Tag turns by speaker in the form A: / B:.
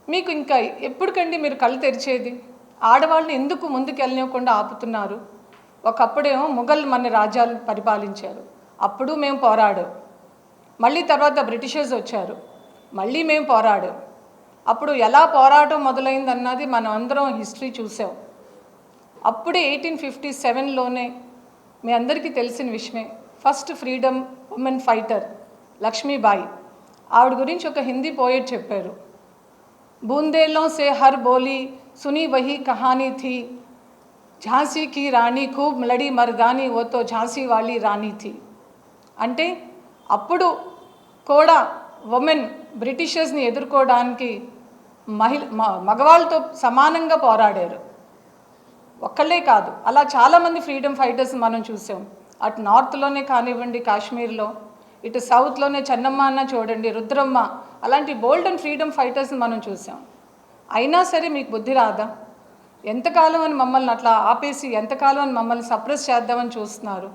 A: మీకు ఇంకా ఎప్పటికండి మీరు కళ్ళు తెరిచేది? ఆడవాళ్ళని ఎందుకు ముందుకు వెళ్ళనివ్వకుండా ఆపుతున్నారు? ఒకప్పుడేమో మొఘల్ మన రాజ్యాలు పరిపాలించారు, అప్పుడు మేము పోరాడాం. మళ్ళీ తర్వాత బ్రిటిషర్స్ వచ్చారు, మళ్ళీ మేము పోరాడాం. అప్పుడు ఎలా పోరాటం మొదలైందన్నది మనం అందరం హిస్టరీ చూసాం. అప్పుడే 1857లోనే మీ అందరికీ తెలిసిన విషయమే, first freedom women fighter Lakshmibai. ఆవిడ గురించి ఒక హిందీ పోయెట్ చెప్పారు, బూందేలోं से हर बोली सुनी वही कहानी थी, झांसी की रानी खूब लड़ी मर्दानी वो तो झांसी वाली रानी थी. అంటే అప్పుడు కూడా ఉమెన్ బ్రిటిషర్స్ని ఎదుర్కోవడానికి మగవాళ్ళతో సమానంగా పోరాడారు. ఒక్కళ్ళే కాదు, అలా చాలామంది ఫ్రీడమ్ ఫైటర్స్ మనం చూసాం. అటు నార్త్లోనే కానివ్వండి, కాశ్మీర్లో, ఇటు సౌత్లోనే చెన్నమ్మ అన్న చూడండి, రుద్రమ్మ, అలాంటి బోల్డ్ అండ్ ఫ్రీడమ్ ఫైటర్స్ని మనం చూసాం. అయినా సరే మీకు బుద్ధి రాదా? ఎంతకాలం అని మమ్మల్ని అట్లా ఆపేసి, ఎంతకాలం అని మమ్మల్ని సప్రెస్ చేద్దామని చూస్తున్నారు?